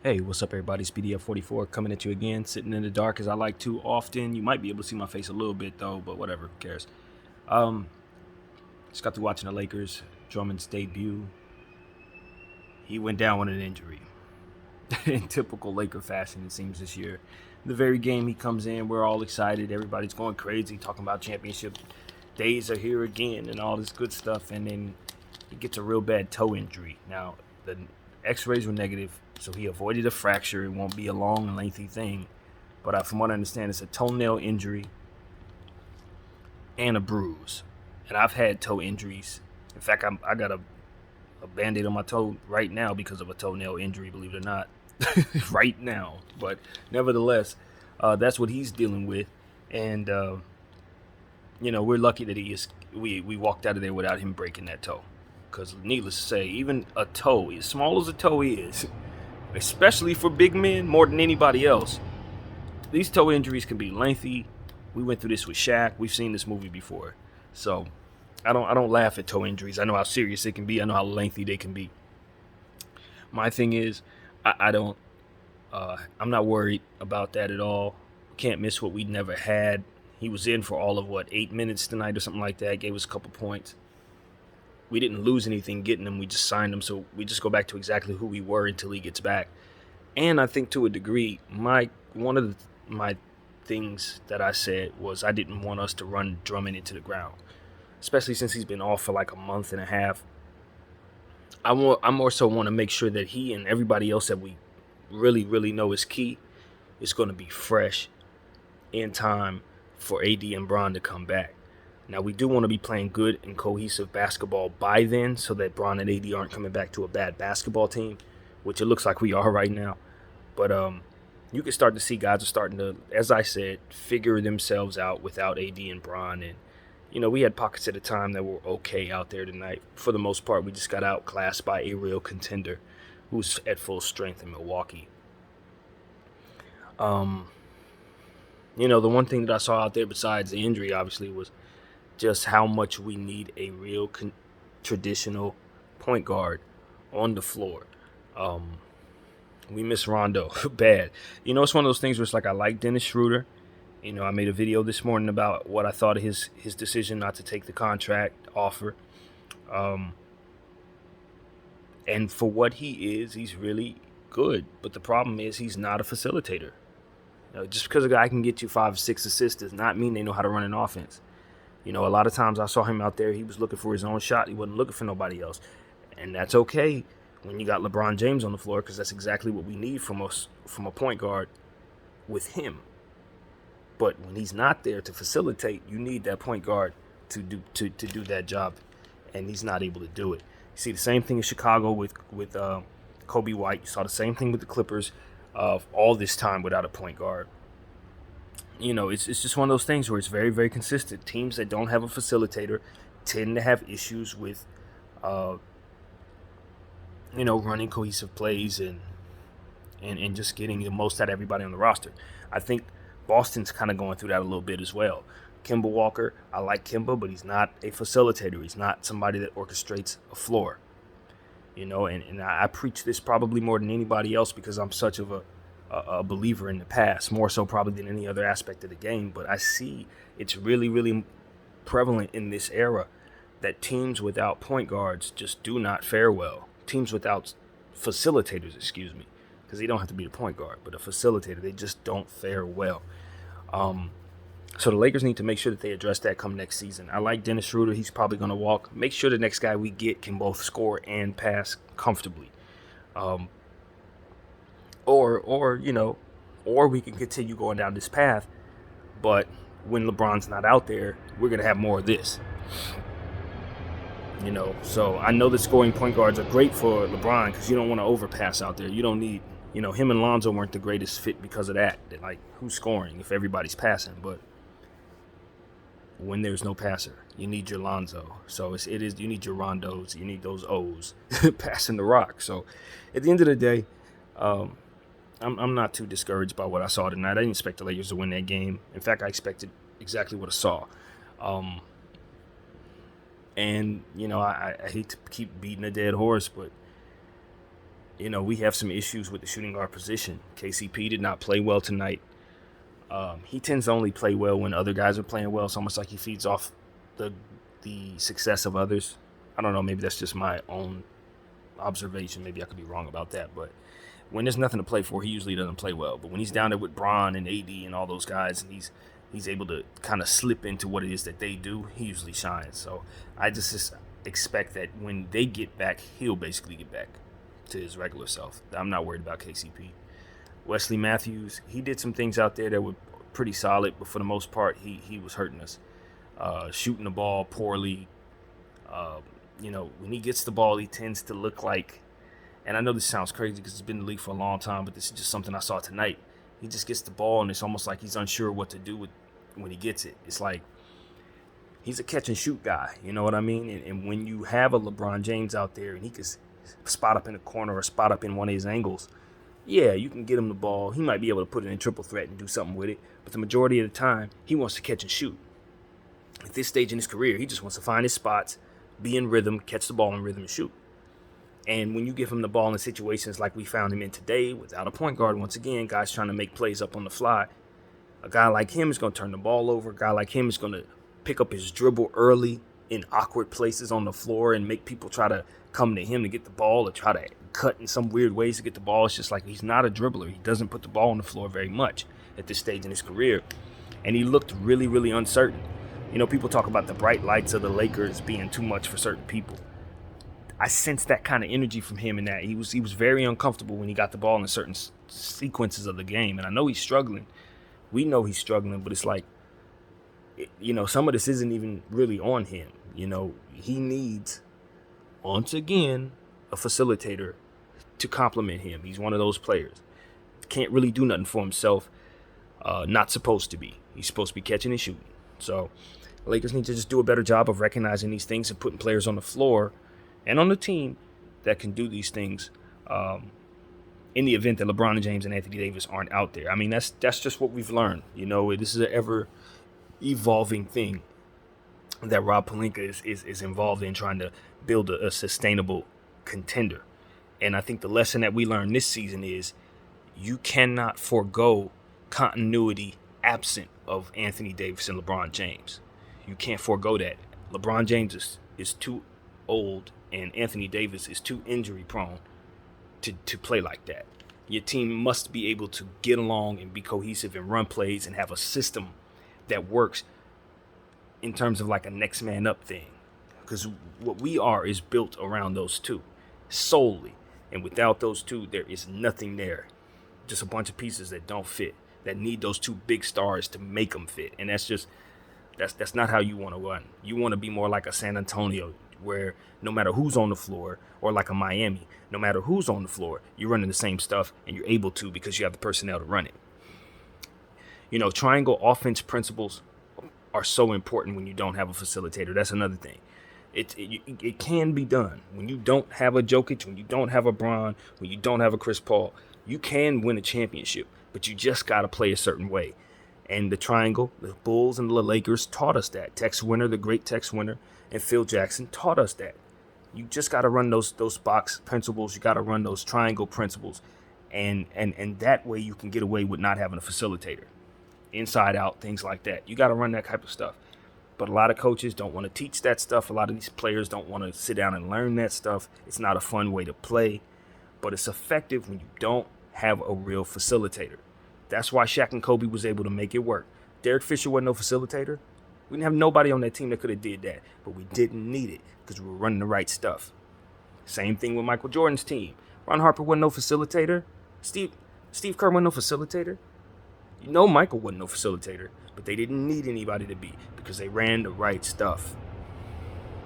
Hey, what's up, everybody? It's BDF44 coming at you again, sitting in the dark as I like to often. You might be able to see my face a little bit, though, but whatever, who cares? Um, just got to watching the Lakers, Drummond's debut. He went down with an injury. In typical Laker fashion, it seems, this year. The very game he comes in, we're all excited. Everybody's going crazy, talking about championship days are here again and all this good stuff. And then he gets a real bad toe injury. Now, the x-rays were negative, so he avoided a fracture. It won't be a long and lengthy thing. But from what I understand, it's a toenail injury and a bruise. And I've had toe injuries. In fact, I got a band-aid on my toe right now because of a toenail injury, believe it or not. Right now. But nevertheless, that's what he's dealing with. And, we're lucky that we walked out of there without him breaking that toe. Because needless to say, even a toe, as small as a toe is, especially for big men more than anybody else, these toe injuries can be lengthy. We went through this with Shaq. We've seen this movie before. So I don't laugh at toe injuries. I know how serious they can be. I know how lengthy they can be. My thing is, I don't. I'm not worried about that at all. Can't miss what we never had. He was in for all of 8 minutes tonight or something like that. Gave us a couple points. We didn't lose anything getting him. We just signed him, so we just go back to exactly who we were until he gets back. And I think to a degree, my things that I said was I didn't want us to run Drummond into the ground, especially since he's been off for like a month and a half. I more so want to make sure that he and everybody else that we really know is key is going to be fresh in time for AD and Bron to come back. Now, we do want to be playing good and cohesive basketball by then so that Bron and AD aren't coming back to a bad basketball team, which it looks like we are right now. But you can start to see guys are starting to, as I said, figure themselves out without AD and Bron. And, we had pockets at a time that were okay out there tonight. For the most part, we just got outclassed by a real contender who's at full strength in Milwaukee. The one thing that I saw out there besides the injury, obviously, was just how much we need a real traditional point guard on the floor. We miss Rondo bad. It's one of those things where it's like I like Dennis Schroeder. I made a video this morning about what I thought of his decision not to take the contract offer. And for what he is, he's really good. But the problem is he's not a facilitator. Just because a guy can get you 5-6 assists does not mean they know how to run an offense. A lot of times I saw him out there, he was looking for his own shot. He wasn't looking for nobody else. And that's okay when you got LeBron James on the floor, because that's exactly what we need from a point guard with him. But when he's not there to facilitate, you need that point guard to do that job, and he's not able to do it. You see the same thing in Chicago with Kobe White. You saw the same thing with the Clippers all this time without a point guard. It's just one of those things where it's very, very consistent. Teams that don't have a facilitator tend to have issues with, running cohesive plays and just getting the most out of everybody on the roster. I think Boston's kind of going through that a little bit as well. Kemba Walker, I like Kemba, but he's not a facilitator. He's not somebody that orchestrates a floor. And I preach this probably more than anybody else because I'm such of a believer in the past, more so probably than any other aspect of the game. But I see it's really, really prevalent in this era that teams without point guards just do not fare well. Teams without facilitators, because they don't have to be the point guard, but a facilitator, they just don't fare well. So the Lakers need to make sure that they address that come next season. I like Dennis Schroeder. He's probably going to walk. Make sure the next guy we get can both score and pass comfortably. Or we can continue going down this path, but when LeBron's not out there, we're going to have more of this. So I know that scoring point guards are great for LeBron because you don't want to overpass out there. You don't need, him and Lonzo weren't the greatest fit because of that. Like, who's scoring if everybody's passing? But when there's no passer, you need your Lonzo. So you need your Rondos, you need those O's passing the rock. So at the end of the day, I'm not too discouraged by what I saw tonight. I didn't expect the Lakers to win that game. In fact, I expected exactly what I saw. And, I hate to keep beating a dead horse, but We have some issues with the shooting guard position. KCP did not play well tonight. He tends to only play well when other guys are playing well. It's almost like he feeds off the success of others. I don't know. Maybe that's just my own observation. Maybe I could be wrong about that. But when there's nothing to play for, he usually doesn't play well. But when he's down there with Bron and AD and all those guys, and he's able to kind of slip into what it is that they do, he usually shines. So I just expect that when they get back, he'll basically get back to his regular self. I'm not worried about KCP. Wesley Matthews, he did some things out there that were pretty solid, but for the most part, he was hurting us. Shooting the ball poorly. When he gets the ball, he tends to look like, and I know this sounds crazy because he's been in the league for a long time, but this is just something I saw tonight. He just gets the ball, and it's almost like he's unsure what to do when he gets it. It's like he's a catch and shoot guy, you know what I mean? And when you have a LeBron James out there and he can spot up in the corner or spot up in one of his angles, yeah, you can get him the ball. He might be able to put it in triple threat and do something with it, but the majority of the time, he wants to catch and shoot. At this stage in his career, he just wants to find his spots, be in rhythm, catch the ball in rhythm, and shoot. And when you give him the ball in situations like we found him in today, without a point guard, once again, guys trying to make plays up on the fly, a guy like him is going to turn the ball over. A guy like him is going to pick up his dribble early in awkward places on the floor and make people try to come to him to get the ball or try to cut in some weird ways to get the ball. It's just like he's not a dribbler. He doesn't put the ball on the floor very much at this stage in his career. And he looked really, really uncertain. People talk about the bright lights of the Lakers being too much for certain people. I sensed that kind of energy from him in that he was very uncomfortable when he got the ball in certain sequences of the game. And I know he's struggling. We know he's struggling, but it's like, some of this isn't even really on him. He needs, once again, a facilitator to complement him. He's one of those players. Can't really do nothing for himself. Not supposed to be. He's supposed to be catching and shooting. So Lakers need to just do a better job of recognizing these things and putting players on the floor and on the team that can do these things in the event that LeBron James and Anthony Davis aren't out there. I mean, that's just what we've learned. This is an ever-evolving thing that Rob Pelinka is involved in, trying to build a sustainable contender. And I think the lesson that we learned this season is you cannot forego continuity absent of Anthony Davis and LeBron James. You can't forego that. LeBron James is too old and Anthony Davis is too injury prone to play like that. Your team must be able to get along and be cohesive and run plays and have a system that works in terms of like a next man up thing. Because what we are is built around those two solely. And without those two, there is nothing there. Just a bunch of pieces that don't fit, that need those two big stars to make them fit. And that's not how you want to run. You want to be more like a San Antonio, where no matter who's on the floor, or like a Miami, no matter who's on the floor, you're running the same stuff and you're able to because you have the personnel to run it. Triangle offense principles are so important when you don't have a facilitator. That's another thing. It can be done. When you don't have a Jokic, when you don't have a Bron, when you don't have a Chris Paul, you can win a championship, but you just got to play a certain way. And the triangle, the Bulls and the Lakers taught us that. Tex Winter, the great Tex Winter, and Phil Jackson taught us that. You just got to run those box principles. You got to run those triangle principles. And that way you can get away with not having a facilitator. Inside out, things like that. You got to run that type of stuff. But a lot of coaches don't want to teach that stuff. A lot of these players don't want to sit down and learn that stuff. It's not a fun way to play. But it's effective when you don't have a real facilitator. That's why Shaq and Kobe was able to make it work. Derek Fisher wasn't no facilitator. We didn't have nobody on that team that could have did that. But we didn't need it because we were running the right stuff. Same thing with Michael Jordan's team. Ron Harper wasn't no facilitator. Steve Kerr wasn't no facilitator. Michael wasn't no facilitator. But they didn't need anybody to be because they ran the right stuff.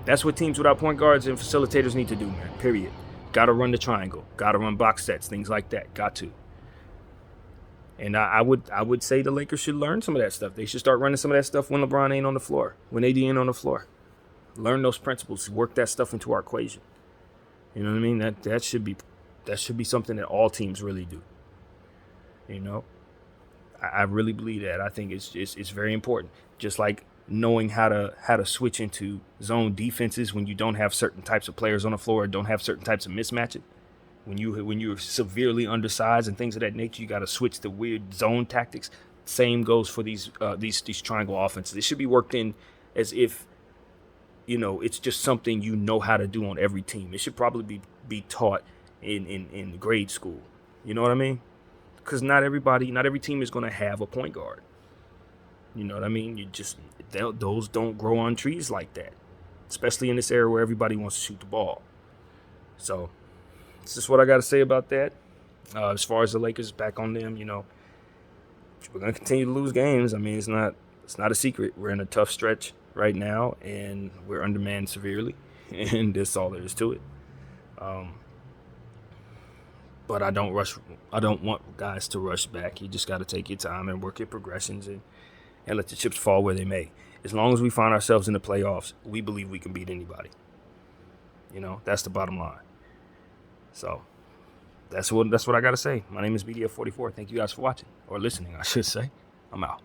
That's what teams without point guards and facilitators need to do, man. Period. Got to run the triangle. Got to run box sets, things like that. Got to. And I would say the Lakers should learn some of that stuff. They should start running some of that stuff when LeBron ain't on the floor, when AD ain't on the floor. Learn those principles. Work that stuff into our equation. You know what I mean? That should be something that all teams really do. I really believe that. I think it's very important. Just like knowing how to switch into zone defenses when you don't have certain types of players on the floor, or don't have certain types of mismatches. When you're severely undersized and things of that nature, you got to switch to weird zone tactics. Same goes for these triangle offenses. It should be worked in as if, it's just something you know how to do on every team. It should probably be taught in grade school. You know what I mean? Because not every team is going to have a point guard. You know what I mean? Those don't grow on trees like that, especially in this era where everybody wants to shoot the ball. So that's just what I got to say about that. As far as the Lakers, back on them, we're going to continue to lose games. I mean, it's not a secret. We're in a tough stretch right now, and we're undermanned severely, and that's all there is to it. But I don't want guys to rush back. You just got to take your time and work your progressions and let the chips fall where they may. As long as we find ourselves in the playoffs, we believe we can beat anybody. That's the bottom line. So that's what I got to say. My name is BDF44. Thank you guys for watching, or listening, I should say. I'm out.